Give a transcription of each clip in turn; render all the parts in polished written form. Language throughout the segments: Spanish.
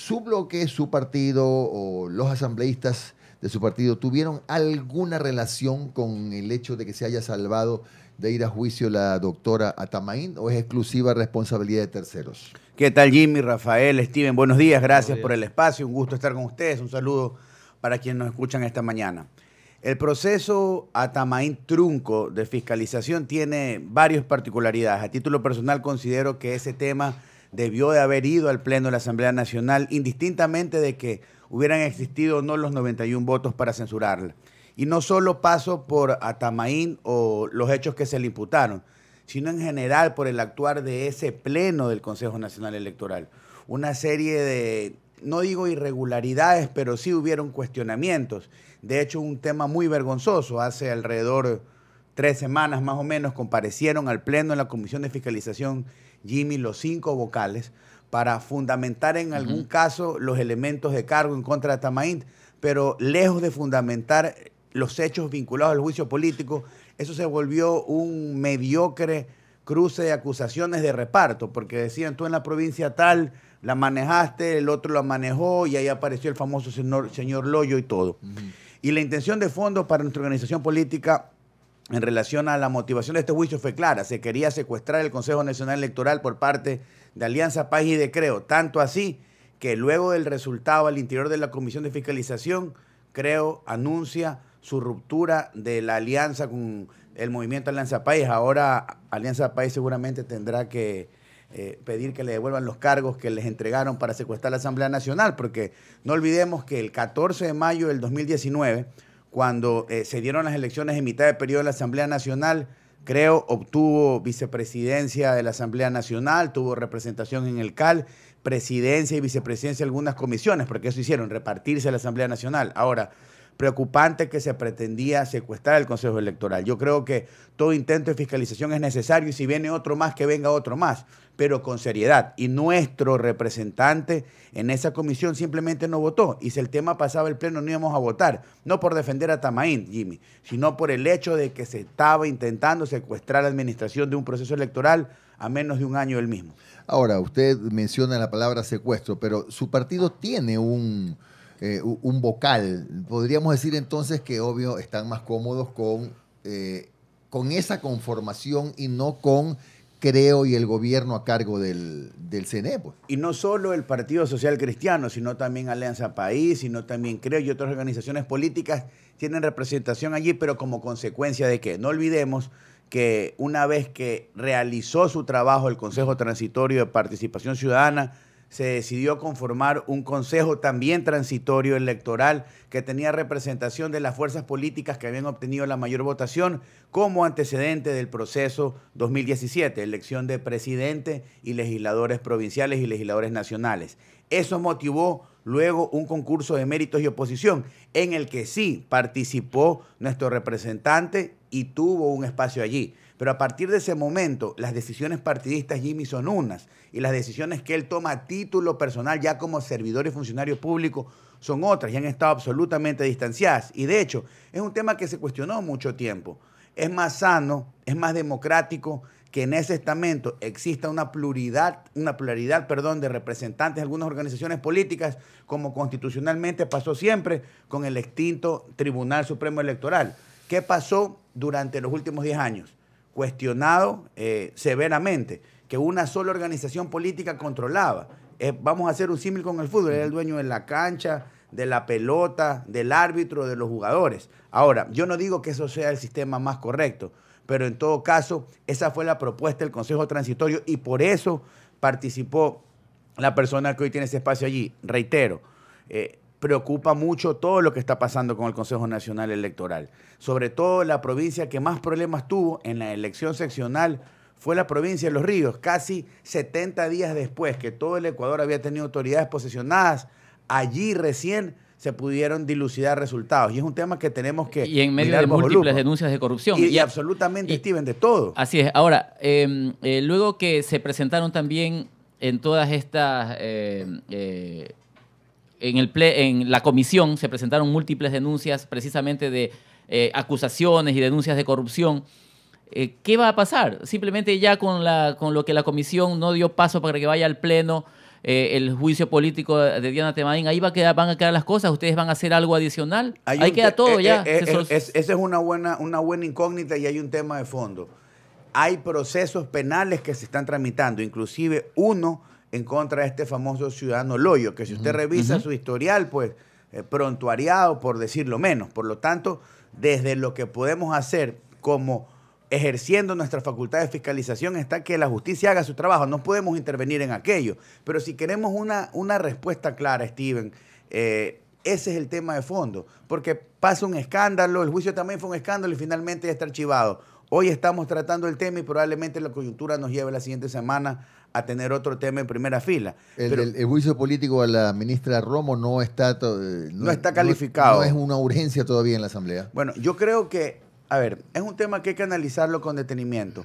¿Su bloque, su partido o los asambleístas de su partido tuvieron alguna relación con el hecho de que se haya salvado de ir a juicio la doctora Atamaín, o es exclusiva responsabilidad de terceros? ¿Qué tal, Jimmy, Rafael, Steven? Buenos días, gracias Buenos días. por el espacio, un gusto estar con ustedes, un saludo para quienes nos escuchan esta mañana. El proceso Atamaín Trunco de fiscalización tiene varias particularidades. A título personal considero que ese tema debió de haber ido al Pleno de la Asamblea Nacional, indistintamente de que hubieran existido o no los 91 votos para censurarla. Y no solo paso por Atamaín o los hechos que se le imputaron, sino en general por el actuar de ese Pleno del Consejo Nacional Electoral. Una serie de, no digo irregularidades, pero sí hubieron cuestionamientos. De hecho, un tema muy vergonzoso. Hace alrededor 3 semanas más o menos comparecieron al Pleno en la Comisión de Fiscalización, Jimmy, los 5 vocales, para fundamentar en algún caso los elementos de cargo en contra de Atamaín, pero lejos de fundamentar los hechos vinculados al juicio político, eso se volvió un mediocre cruce de acusaciones de reparto, porque decían, tú en la provincia tal la manejaste, el otro la manejó, y ahí apareció el famoso señor Loyo y todo. Y la intención de fondo para nuestra organización política en relación a la motivación de este juicio fue clara. Se quería secuestrar el Consejo Nacional Electoral por parte de Alianza País y de Creo. Tanto así que luego del resultado al interior de la Comisión de Fiscalización, Creo anuncia su ruptura de la alianza con el movimiento Alianza País. Ahora Alianza País seguramente tendrá que pedir que le devuelvan los cargos que les entregaron para secuestrar la Asamblea Nacional, porque no olvidemos que el 14 de mayo del 2019, cuando se dieron las elecciones en mitad de periodo de la Asamblea Nacional, Creo obtuvo vicepresidencia de la Asamblea Nacional, tuvo representación en el CAL, presidencia y vicepresidencia de algunas comisiones, porque eso hicieron, repartirse a la Asamblea Nacional. Ahora, preocupante que se pretendía secuestrar el Consejo Electoral. Yo creo que todo intento de fiscalización es necesario, y si viene otro más, que venga otro más, pero con seriedad. Y nuestro representante en esa comisión simplemente no votó, y si el tema pasaba el Pleno no íbamos a votar, no por defender a Atamaín, Jimmy, sino por el hecho de que se estaba intentando secuestrar la administración de un proceso electoral a menos de un año del mismo. Ahora, usted menciona la palabra secuestro, pero su partido tiene un vocal. Podríamos decir entonces que, obvio, están más cómodos con esa conformación y no con Creo y el gobierno a cargo del CNE. Pues. Y no solo el Partido Social Cristiano, sino también Alianza País, sino también Creo y otras organizaciones políticas tienen representación allí, pero como consecuencia de que no olvidemos que una vez que realizó su trabajo el Consejo Transitorio de Participación Ciudadana, se decidió conformar un consejo también transitorio electoral que tenía representación de las fuerzas políticas que habían obtenido la mayor votación como antecedente del proceso 2017, elección de presidente y legisladores provinciales y legisladores nacionales. Eso motivó luego un concurso de méritos y oposición en el que sí participó nuestro representante y tuvo un espacio allí. Pero a partir de ese momento, las decisiones partidistas, Jimmy, son unas, y las decisiones que él toma a título personal, ya como servidor y funcionario público, son otras, y han estado absolutamente distanciadas. Y de hecho, es un tema que se cuestionó mucho tiempo. Es más sano, es más democrático que en ese estamento exista una pluralidad, de representantes de algunas organizaciones políticas, como constitucionalmente pasó siempre con el extinto Tribunal Supremo Electoral. ¿Qué pasó durante los últimos 10 años? Cuestionado severamente, que una sola organización política controlaba. Vamos a hacer un símil con el fútbol, era el dueño de la cancha, de la pelota, del árbitro, de los jugadores. Ahora, yo no digo que eso sea el sistema más correcto, pero en todo caso, esa fue la propuesta del Consejo Transitorio y por eso participó la persona que hoy tiene ese espacio allí. Reitero, preocupa mucho todo lo que está pasando con el Consejo Nacional Electoral. Sobre todo la provincia que más problemas tuvo en la elección seccional fue la provincia de Los Ríos. Casi 70 días después que todo el Ecuador había tenido autoridades posesionadas, allí recién se pudieron dilucidar resultados. Y es un tema que tenemos que y en medio de múltiples denuncias de corrupción. Y absolutamente, Steven, de todo. Así es. Ahora, luego que se presentaron también en todas estas... en la comisión se presentaron múltiples denuncias precisamente de acusaciones y denuncias de corrupción. ¿Qué va a pasar? Simplemente ya con lo que la comisión no dio paso para que vaya al Pleno, el juicio político de Diana Temain, ahí van a quedar las cosas, ustedes van a hacer algo adicional, ahí queda todo ya. Esa es una buena incógnita y hay un tema de fondo. Hay procesos penales que se están tramitando, inclusive uno en contra de este famoso ciudadano Loyo, que si usted revisa su historial, pues prontuariado, por decirlo menos. Por lo tanto, desde lo que podemos hacer como ejerciendo nuestra facultad de fiscalización está que la justicia haga su trabajo. No podemos intervenir en aquello. Pero si queremos una respuesta clara, Steven, ese es el tema de fondo. Porque pasa un escándalo, el juicio también fue un escándalo y finalmente ya está archivado. Hoy estamos tratando el tema y probablemente la coyuntura nos lleve la siguiente semana a tener otro tema en primera fila. El juicio político a la ministra Romo no está calificado. No es una urgencia todavía en la Asamblea. Bueno, yo creo que, a ver, es un tema que hay que analizarlo con detenimiento.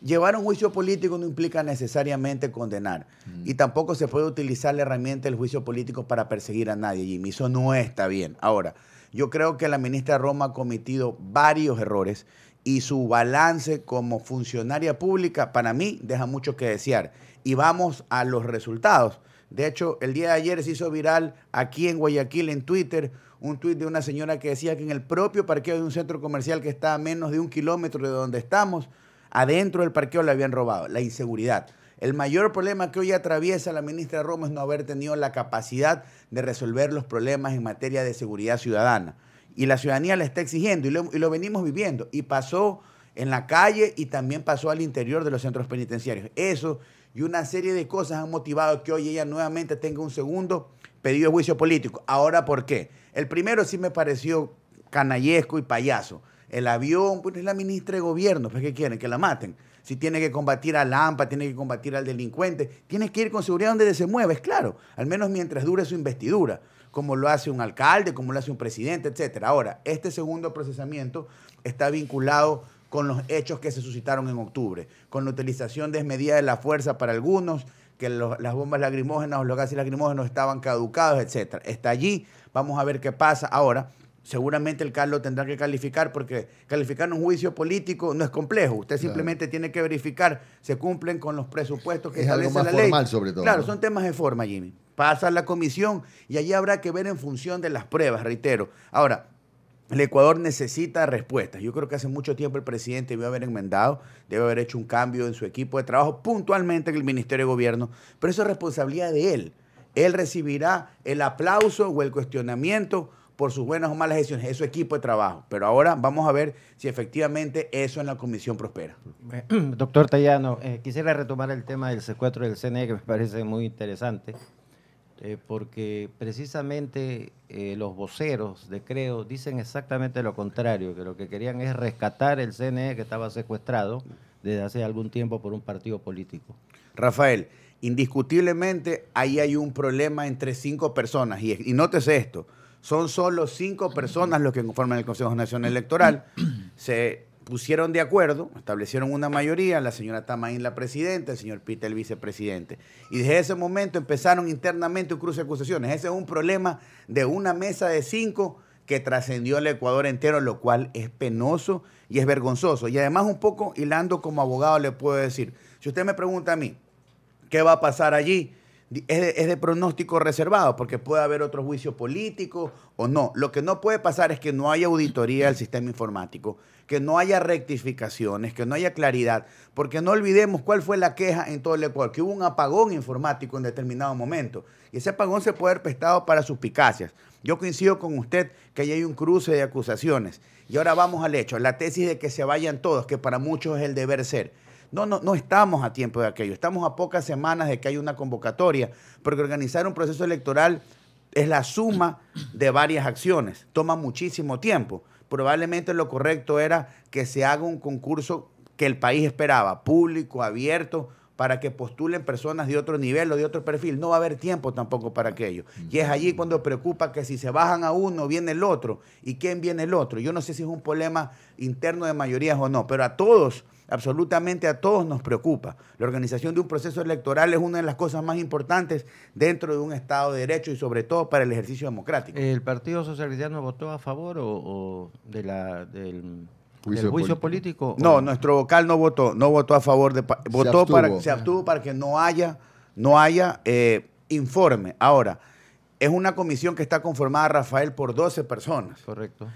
Llevar un juicio político no implica necesariamente condenar. Y tampoco se puede utilizar la herramienta del juicio político para perseguir a nadie, Jimmy. Eso no está bien. Ahora, yo creo que la ministra Roma ha cometido varios errores y su balance como funcionaria pública, para mí, deja mucho que desear. Y vamos a los resultados. De hecho, el día de ayer se hizo viral aquí en Guayaquil, en Twitter, un tuit de una señora que decía que en el propio parqueo de un centro comercial que está a menos de 1 kilómetro de donde estamos, adentro del parqueo le habían robado. La inseguridad. El mayor problema que hoy atraviesa la ministra Romo es no haber tenido la capacidad de resolver los problemas en materia de seguridad ciudadana. Y la ciudadanía la está exigiendo y lo venimos viviendo. Y pasó en la calle y también pasó al interior de los centros penitenciarios. Eso y una serie de cosas han motivado que hoy ella nuevamente tenga un segundo pedido de juicio político. Ahora, ¿por qué? El primero sí me pareció canallesco y payaso. El avión, pues es la ministra de gobierno, pues ¿qué quieren? Que la maten. Si tiene que combatir al AMPA, tiene que combatir al delincuente, tiene que ir con seguridad donde se mueve, es claro, al menos mientras dure su investidura, como lo hace un alcalde, como lo hace un presidente, etcétera. Ahora, este segundo procesamiento está vinculado con los hechos que se suscitaron en octubre, con la utilización desmedida de la fuerza para algunos, que las bombas lacrimógenas o los gases lacrimógenos estaban caducados, etcétera. Está allí, vamos a ver qué pasa. Ahora, seguramente el CAL lo tendrá que calificar porque calificar un juicio político no es complejo. Usted simplemente tiene que verificar se cumplen con los presupuestos que establece la ley. Es algo más formal sobre todo. Claro, ¿no? Son temas de forma, Jimmy. Pasa a la comisión y allí habrá que ver en función de las pruebas, reitero. Ahora, el Ecuador necesita respuestas. Yo creo que hace mucho tiempo el presidente debe haber enmendado, debe haber hecho un cambio en su equipo de trabajo, puntualmente en el Ministerio de Gobierno, pero eso es responsabilidad de él. Él recibirá el aplauso o el cuestionamiento por sus buenas o malas decisiones, es su equipo de trabajo. Pero ahora vamos a ver si efectivamente eso en la comisión prospera. Doctor Tallano, quisiera retomar el tema del secuestro del CNE, que me parece muy interesante, porque precisamente los voceros de Creo dicen exactamente lo contrario, que lo que querían es rescatar el CNE que estaba secuestrado desde hace algún tiempo por un partido político. Rafael, indiscutiblemente ahí hay un problema entre 5 personas, y nótese esto, son solo 5 personas los que conforman el Consejo Nacional Electoral. Se pusieron de acuerdo, establecieron una mayoría, la señora Tamain la presidenta, el señor Pita el vicepresidente. Y desde ese momento empezaron internamente un cruce de acusaciones. Ese es un problema de una mesa de 5 que trascendió al Ecuador entero, lo cual es penoso y es vergonzoso. Y además un poco hilando como abogado le puedo decir, si usted me pregunta a mí, ¿qué va a pasar allí? Es de pronóstico reservado, porque puede haber otro juicio político o no. Lo que no puede pasar es que no haya auditoría del sistema informático, que no haya rectificaciones, que no haya claridad, porque no olvidemos cuál fue la queja en todo el Ecuador, que hubo un apagón informático en determinado momento, y ese apagón se puede haber prestado para suspicacias. Yo coincido con usted que ahí hay un cruce de acusaciones, y ahora vamos al hecho, la tesis de que se vayan todos, que para muchos es el deber ser. No estamos a tiempo de aquello. Estamos a pocas semanas de que haya una convocatoria, porque organizar un proceso electoral es la suma de varias acciones. Toma muchísimo tiempo. Probablemente lo correcto era que se haga un concurso que el país esperaba, público, abierto, para que postulen personas de otro nivel o de otro perfil. No va a haber tiempo tampoco para aquello. Y es allí cuando preocupa que si se bajan a uno, viene el otro. ¿Y quién viene el otro? Yo no sé si es un problema interno de mayorías o no, pero a todos, absolutamente a todos nos preocupa. La organización de un proceso electoral es una de las cosas más importantes dentro de un Estado de Derecho y sobre todo para el ejercicio democrático. ¿El Partido Socialista votó a favor o del juicio político? No, nuestro vocal no votó a favor, se abstuvo para que no haya informe. Ahora, es una comisión que está conformada, Rafael, por 12 personas. Correcto.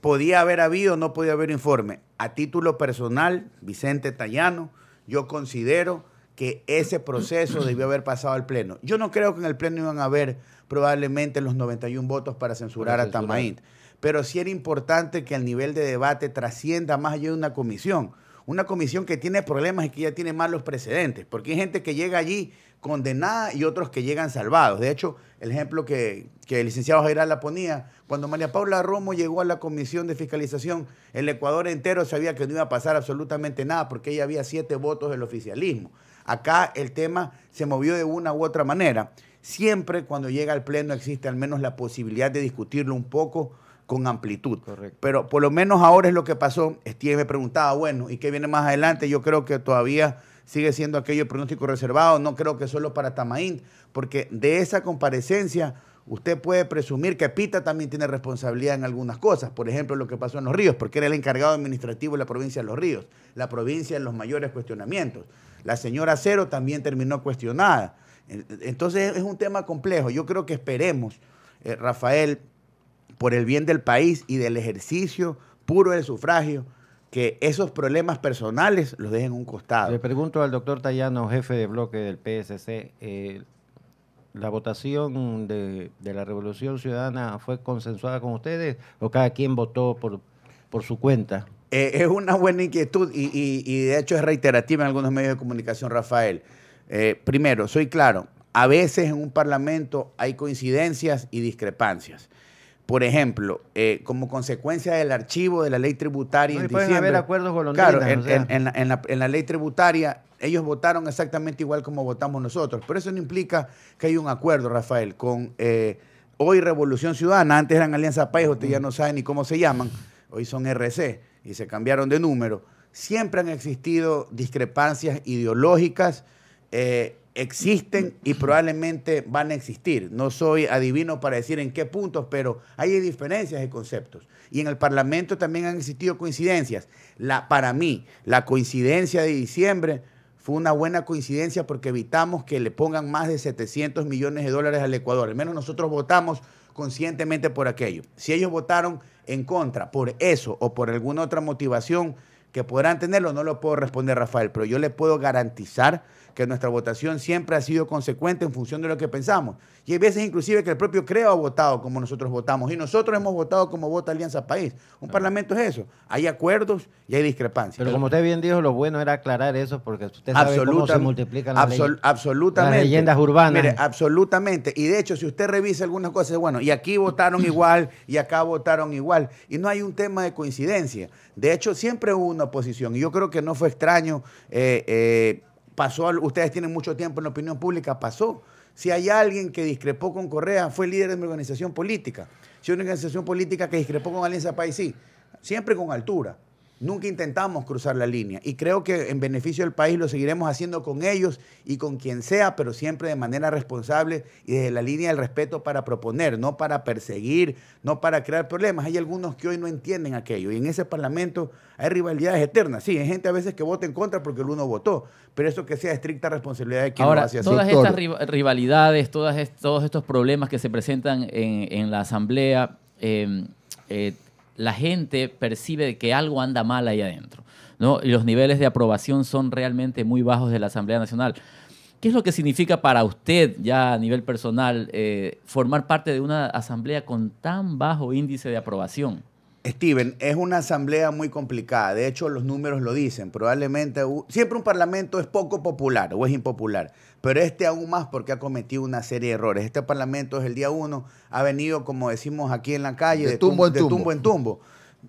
¿Podía haber habido o no podía haber informe? A título personal, Vicente Tayano, yo considero que ese proceso debió haber pasado al Pleno. Yo no creo que en el Pleno iban a haber probablemente los 91 votos para censurar a Tamaín, pero sí era importante que el nivel de debate trascienda más allá de una comisión que tiene problemas y que ya tiene malos precedentes, porque hay gente que llega allí condenada y otros que llegan salvados. De hecho, el ejemplo que el licenciado Jairá la ponía, cuando María Paula Romo llegó a la Comisión de Fiscalización, el Ecuador entero sabía que no iba a pasar absolutamente nada porque ella había 7 votos del oficialismo. Acá el tema se movió de una u otra manera. Siempre cuando llega al Pleno existe al menos la posibilidad de discutirlo un poco con amplitud. Correcto. Pero por lo menos ahora es lo que pasó. Steve me preguntaba, bueno, ¿y qué viene más adelante? Yo creo que todavía sigue siendo aquello pronóstico reservado. No creo que solo para Tamaín, porque de esa comparecencia usted puede presumir que Pita también tiene responsabilidad en algunas cosas. Por ejemplo, lo que pasó en Los Ríos, porque era el encargado administrativo de la provincia de Los Ríos, la provincia en los mayores cuestionamientos. La señora Cero también terminó cuestionada. Entonces es un tema complejo. Yo creo que esperemos, Rafael, por el bien del país y del ejercicio puro del sufragio, que esos problemas personales los dejen a un costado. Le pregunto al doctor Tayano, jefe de bloque del PSC, ¿la votación de la Revolución Ciudadana fue consensuada con ustedes o cada quien votó por su cuenta? Es una buena inquietud y de hecho es reiterativa en algunos medios de comunicación, Rafael. Primero, soy claro, a veces en un parlamento hay coincidencias y discrepancias. Por ejemplo, como consecuencia del archivo de la ley tributaria en diciembre. Pueden haber acuerdos golondrinas. Claro, o sea. en la ley tributaria ellos votaron exactamente igual como votamos nosotros. Pero eso no implica que haya un acuerdo, Rafael, con hoy Revolución Ciudadana. Antes eran Alianza País, usted ya no sabe ni cómo se llaman. Hoy son RC y se cambiaron de número. Siempre han existido discrepancias ideológicas, existen y probablemente van a existir. No soy adivino para decir en qué puntos, pero hay diferencias de conceptos. Y en el Parlamento también han existido coincidencias. Para mí, la coincidencia de diciembre fue una buena coincidencia porque evitamos que le pongan más de 700 millones de dólares al Ecuador. Al menos nosotros votamos conscientemente por aquello. Si ellos votaron en contra por eso o por alguna otra motivación que podrán tenerlo, no lo puedo responder, Rafael, pero yo le puedo garantizar que nuestra votación siempre ha sido consecuente en función de lo que pensamos. Y hay veces inclusive que el propio CREO ha votado como nosotros votamos y nosotros hemos votado como vota Alianza País. Un parlamento es eso. Hay acuerdos y hay discrepancias. Pero como usted bien dijo, lo bueno era aclarar eso porque usted sabe cómo se multiplican las leyendas urbanas. Mire, absolutamente. Y de hecho, si usted revisa algunas cosas, bueno, y aquí votaron igual y acá votaron igual. Y no hay un tema de coincidencia. De hecho, siempre hubo una oposición. Y yo creo que no fue extraño. Pasó, ustedes tienen mucho tiempo en la opinión pública, pasó. Si hay alguien que discrepó con Correa, fue el líder de mi organización política. Si hay una organización política que discrepó con Alianza País, sí, siempre con altura. Nunca intentamos cruzar la línea y creo que en beneficio del país lo seguiremos haciendo con ellos y con quien sea, pero siempre de manera responsable y desde la línea del respeto para proponer, no para perseguir, no para crear problemas. Hay algunos que hoy no entienden aquello y en ese parlamento hay rivalidades eternas. Sí, hay gente a veces que vota en contra porque el uno votó, pero eso que sea estricta responsabilidad de quien lo hace así. Todas estas rivalidades, todos estos problemas que se presentan en la Asamblea, la gente percibe que algo anda mal ahí adentro, ¿no? Y los niveles de aprobación son realmente muy bajos de la Asamblea Nacional. ¿Qué es lo que significa para usted, ya a nivel personal, formar parte de una asamblea con tan bajo índice de aprobación? Steven, es una asamblea muy complicada. De hecho, los números lo dicen. Probablemente siempre un parlamento es poco popular o es impopular, pero este aún más porque ha cometido una serie de errores. Este parlamento desde el día 1 ha venido, como decimos aquí en la calle, de tumbo en tumbo.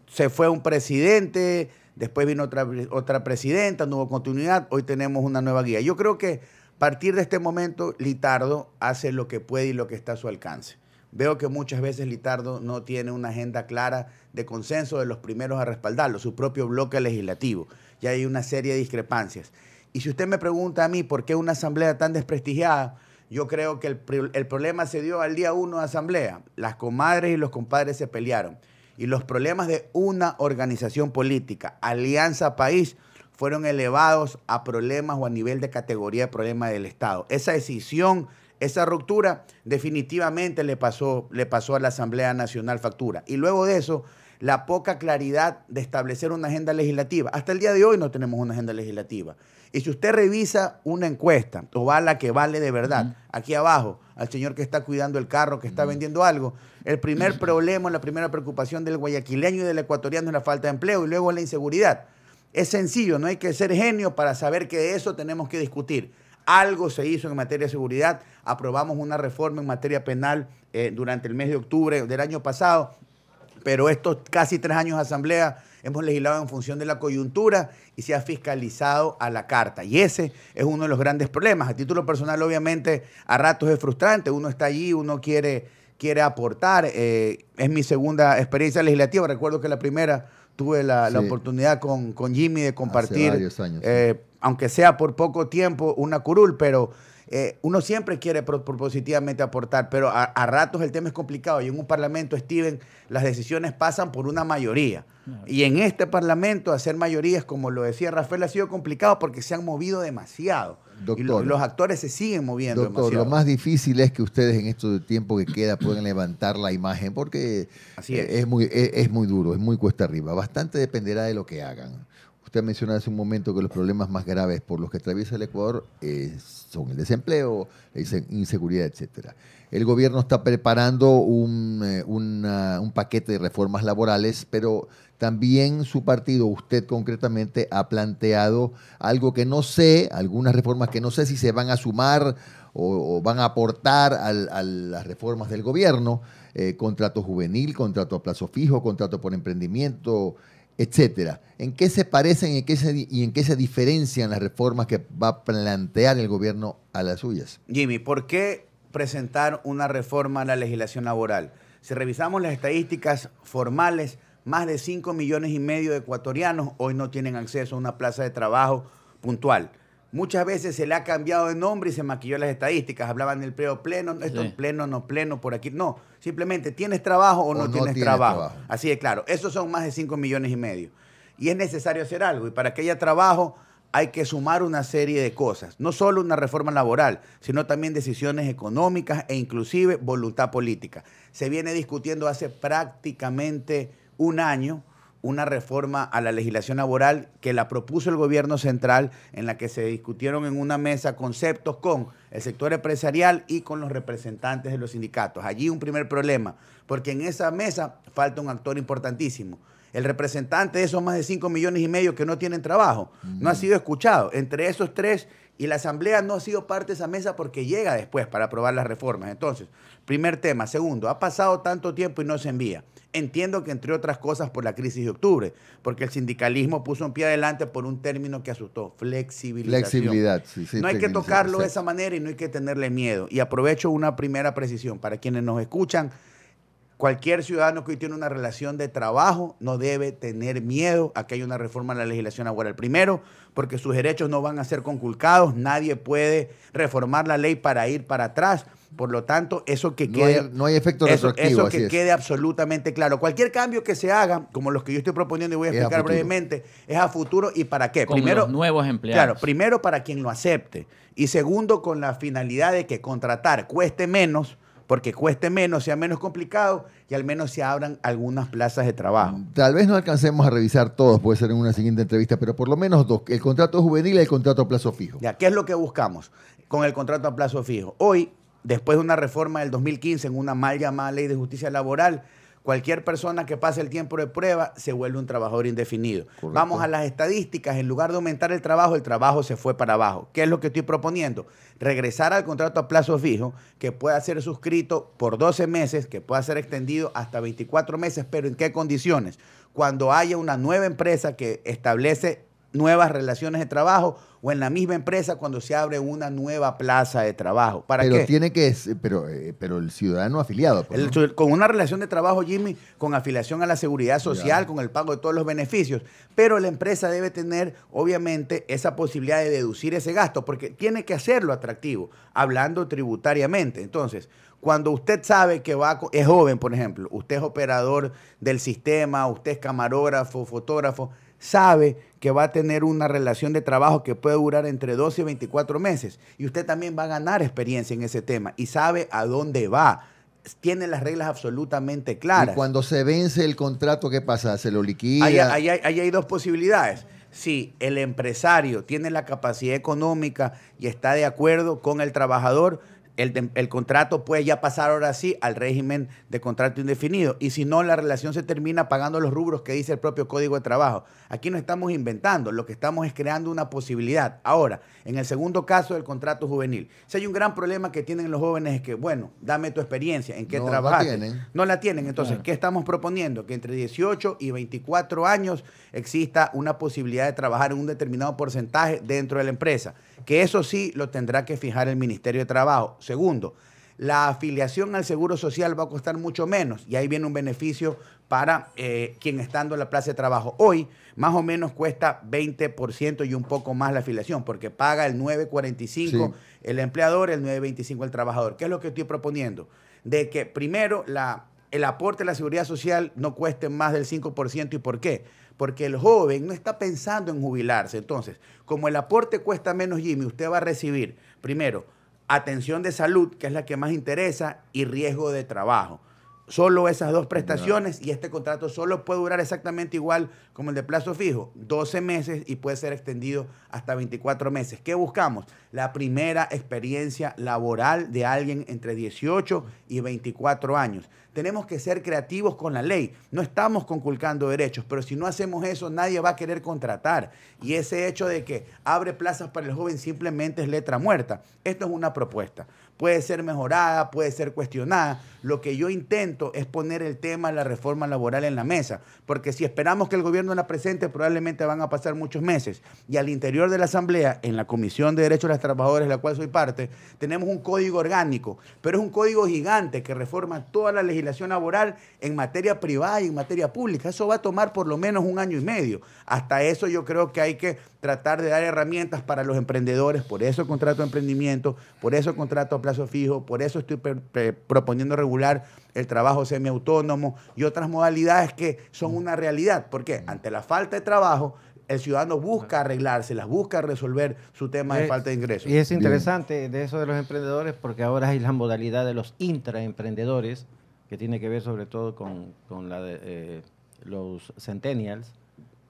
Se fue un presidente, después vino otra presidenta, no hubo continuidad, hoy tenemos una nueva guía. Yo creo que a partir de este momento Litardo hace lo que puede y lo que está a su alcance. Veo que muchas veces Litardo no tiene una agenda clara de consenso de los primeros a respaldarlo, su propio bloque legislativo. Ya hay una serie de discrepancias. Y si usted me pregunta a mí por qué una asamblea tan desprestigiada, yo creo que el problema se dio al día 1 de asamblea. Las comadres y los compadres se pelearon. Y los problemas de una organización política, Alianza País, fueron elevados a problemas o a nivel de categoría de problema del Estado. Esa decisión Esa ruptura definitivamente le pasó a la Asamblea Nacional factura. Y luego de eso, la poca claridad de establecer una agenda legislativa. Hasta el día de hoy no tenemos una agenda legislativa. Y si usted revisa una encuesta, o va a la que vale de verdad, aquí abajo, al señor que está cuidando el carro, que está vendiendo algo, el primer problema, la primera preocupación del guayaquileño y del ecuatoriano es la falta de empleo y luego la inseguridad. Es sencillo, no hay que ser genio para saber que de eso tenemos que discutir. Algo se hizo en materia de seguridad, aprobamos una reforma en materia penal durante el mes de octubre del año pasado, pero estos casi 3 años de asamblea hemos legislado en función de la coyuntura y se ha fiscalizado a la carta. Y ese es uno de los grandes problemas. A título personal, obviamente, a ratos es frustrante. Uno está allí, uno quiere aportar. Es mi segunda experiencia legislativa. Recuerdo que la primera tuve la oportunidad con Jimmy de compartir, hace varios años, aunque sea por poco tiempo, una curul, pero uno siempre quiere propositivamente aportar, pero a ratos el tema es complicado y en un parlamento, Steven, las decisiones pasan por una mayoría. Y en este parlamento hacer mayorías, como lo decía Rafael, ha sido complicado porque se han movido demasiado. Doctor, y los actores se siguen moviendo demasiado. Lo más difícil es que ustedes en este tiempo que queda puedan levantar la imagen porque es muy duro, es muy cuesta arriba. Bastante dependerá de lo que hagan. Usted mencionó hace un momento que los problemas más graves por los que atraviesa el Ecuador son el desempleo, la inseguridad, etcétera. El gobierno está preparando un paquete de reformas laborales, pero también su partido, usted concretamente, ha planteado algo que no sé, algunas reformas que no sé si se van a sumar o van a aportar a las reformas del gobierno, contrato juvenil, contrato a plazo fijo, contrato por emprendimiento, etcétera. ¿En qué se parecen y en qué se diferencian las reformas que va a plantear el gobierno a las suyas? Jimmy, ¿por qué presentar una reforma a la legislación laboral? Si revisamos las estadísticas formales, más de 5,5 millones de ecuatorianos hoy no tienen acceso a una plaza de trabajo puntual. Muchas veces se le ha cambiado de nombre y se maquilló las estadísticas. Hablaban del empleo pleno, esto es pleno, no pleno, por aquí. No, simplemente ¿tienes trabajo o no tienes trabajo? Así de claro. Esos son más de 5,5 millones. Y es necesario hacer algo. Y para que haya trabajo hay que sumar una serie de cosas. No solo una reforma laboral, sino también decisiones económicas e inclusive voluntad política. Se viene discutiendo hace prácticamente un año una reforma a la legislación laboral que la propuso el gobierno central, en la que se discutieron en una mesa conceptos con el sector empresarial y con los representantes de los sindicatos. Allí un primer problema, porque en esa mesa falta un actor importantísimo. El representante de esos más de 5,5 millones que no tienen trabajo no ha sido escuchado. Entre esos 3, y la Asamblea no ha sido parte de esa mesa porque llega después para aprobar las reformas. Entonces, primer tema. Segundo, ha pasado tanto tiempo y no se envía. Entiendo que entre otras cosas por la crisis de octubre, porque el sindicalismo puso un pie adelante por un término que asustó, flexibilización. Flexibilidad, sí. No hay que tocarlo de esa manera y no hay que tenerle miedo. Y aprovecho una primera precisión para quienes nos escuchan. Cualquier ciudadano que hoy tiene una relación de trabajo no debe tener miedo a que haya una reforma en la legislación laboral. Primero, porque sus derechos no van a ser conculcados. Nadie puede reformar la ley para ir para atrás. Por lo tanto, eso que quede, no hay efecto retroactivo. Eso que quede absolutamente claro. Cualquier cambio que se haga, como los que yo estoy proponiendo y voy a explicar brevemente, es a futuro. ¿Y para qué? Como Primero, los nuevos empleados. Claro, primero para quien lo acepte. Y segundo, con la finalidad de que contratar cueste menos, porque cueste menos, sea menos complicado y al menos se abran algunas plazas de trabajo. Tal vez no alcancemos a revisar todos, puede ser en una siguiente entrevista, pero por lo menos 2, el contrato juvenil y el contrato a plazo fijo. Ya, ¿qué es lo que buscamos con el contrato a plazo fijo? Hoy, después de una reforma del 2015 en una mal llamada ley de justicia laboral, cualquier persona que pase el tiempo de prueba se vuelve un trabajador indefinido. Correcto. Vamos a las estadísticas, en lugar de aumentar el trabajo se fue para abajo. ¿Qué es lo que estoy proponiendo? Regresar al contrato a plazo fijo, que pueda ser suscrito por 12 meses, que pueda ser extendido hasta 24 meses, pero ¿en qué condiciones? Cuando haya una nueva empresa que establece nuevas relaciones de trabajo o en la misma empresa cuando se abre una nueva plaza de trabajo. ¿Para pero qué? Tiene que, pero el ciudadano afiliado. Pues, ¿no? Con una relación de trabajo, Jimmy, con afiliación a la seguridad social, con el pago de todos los beneficios. Pero la empresa debe tener, obviamente, esa posibilidad de deducir ese gasto, porque tiene que hacerlo atractivo, hablando tributariamente. Entonces, cuando usted sabe que es joven, por ejemplo, usted es operador del sistema, usted es camarógrafo, fotógrafo, sabe que va a tener una relación de trabajo que puede durar entre 12 y 24 meses. Y usted también va a ganar experiencia en ese tema y sabe a dónde va. Tiene las reglas absolutamente claras. Y cuando se vence el contrato, ¿qué pasa? ¿Se lo liquida? Ahí hay dos posibilidades. Si el empresario tiene la capacidad económica y está de acuerdo con el trabajador, el contrato puede ya pasar ahora sí al régimen de contrato indefinido. Y si no, la relación se termina pagando los rubros que dice el propio Código de Trabajo. Aquí no estamos inventando, lo que estamos es creando una posibilidad. Ahora, en el segundo caso del contrato juvenil, si hay un gran problema que tienen los jóvenes es que, bueno, dame tu experiencia, ¿en qué trabajaste? No la tienen. Entonces, claro. ¿Qué estamos proponiendo? Que entre 18 y 24 años exista una posibilidad de trabajar en un determinado porcentaje dentro de la empresa. Que eso sí lo tendrá que fijar el Ministerio de Trabajo. Segundo, la afiliación al Seguro Social va a costar mucho menos y ahí viene un beneficio para quien está en la plaza de trabajo. Hoy más o menos cuesta 20% y un poco más la afiliación porque paga el 9.45 el empleador, el 9.25 el trabajador. ¿Qué es lo que estoy proponiendo? De que primero el aporte a la seguridad social no cueste más del 5%. ¿Y por qué? Porque el joven no está pensando en jubilarse. Entonces, como el aporte cuesta menos, Jimmy, usted va a recibir, primero, atención de salud, que es la que más interesa, y riesgo de trabajo. Solo esas dos prestaciones y este contrato solo puede durar exactamente igual como el de plazo fijo, 12 meses y puede ser extendido hasta 24 meses. ¿Qué buscamos? La primera experiencia laboral de alguien entre 18 y 24 años. Tenemos que ser creativos con la ley. No estamos conculcando derechos, pero si no hacemos eso, nadie va a querer contratar. Y ese hecho de que abre plazas para el joven simplemente es letra muerta. Esto es una propuesta. Puede ser mejorada, puede ser cuestionada. Lo que yo intento es poner el tema de la reforma laboral en la mesa, porque si esperamos que el gobierno la presente, probablemente van a pasar muchos meses. Y al interior de la Asamblea, en la Comisión de Derechos de los Trabajadores, de la cual soy parte, tenemos un código orgánico, pero es un código gigante que reforma toda la legislación laboral en materia privada y en materia pública. Eso va a tomar por lo menos 1 año y medio. Hasta eso yo creo que hay que tratar de dar herramientas para los emprendedores. Por eso contrato de emprendimiento, por eso contrato a plazo fijo, por eso estoy proponiendo regular el trabajo semiautónomo y otras modalidades que son una realidad. ¿Por qué? Ante la falta de trabajo, el ciudadano busca arreglárselas, busca resolver su tema de falta de ingresos. Y es interesante de eso de los emprendedores porque ahora hay la modalidad de los intraemprendedores, que tiene que ver sobre todo con la de los centennials,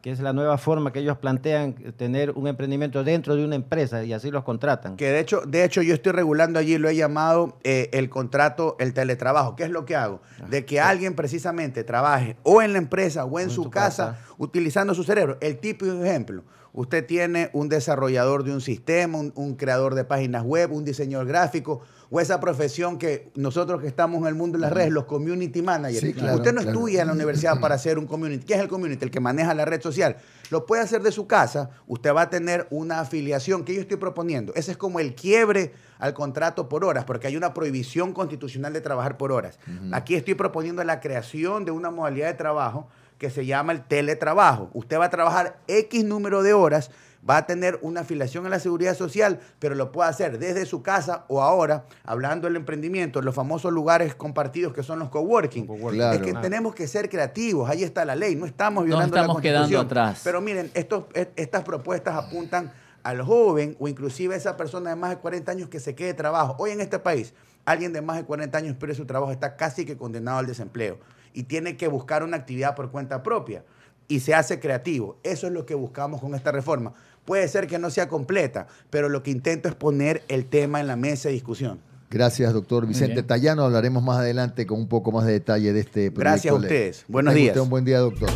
que es la nueva forma que ellos plantean tener un emprendimiento dentro de una empresa y así los contratan. Que de hecho yo estoy regulando allí, lo he llamado el contrato, el teletrabajo. ¿Qué es lo que hago? De que alguien precisamente trabaje o en la empresa o en su casa utilizando su cerebro. El típico ejemplo, usted tiene un desarrollador de un sistema, un creador de páginas web, un diseñador gráfico, o esa profesión que nosotros que estamos en el mundo de las redes, los community managers. Sí, claro, usted no estudia en la universidad para ser un community. ¿Qué es el community? El que maneja la red social. Lo puede hacer de su casa. Usted va a tener una afiliación que yo estoy proponiendo. Ese es como el quiebre al contrato por horas, porque hay una prohibición constitucional de trabajar por horas. Aquí estoy proponiendo la creación de una modalidad de trabajo que se llama el teletrabajo. Usted va a trabajar X número de horas, va a tener una afiliación a la seguridad social, pero lo puede hacer desde su casa o ahora, hablando del emprendimiento, los famosos lugares compartidos que son los coworking. Claro. Es que tenemos que ser creativos, ahí está la ley, no estamos violando la Constitución. Quedando atrás. Pero miren, estas propuestas apuntan al joven o inclusive a esa persona de más de 40 años que se quede de trabajo. Hoy en este país, alguien de más de 40 años pierde su trabajo, está casi que condenado al desempleo y tiene que buscar una actividad por cuenta propia y se hace creativo. Eso es lo que buscamos con esta reforma. Puede ser que no sea completa, pero lo que intento es poner el tema en la mesa de discusión. Gracias, doctor Vicente Tallano. Hablaremos más adelante con un poco más de detalle de este proyecto. Gracias a ustedes. Buenos días. Un buen día, doctor.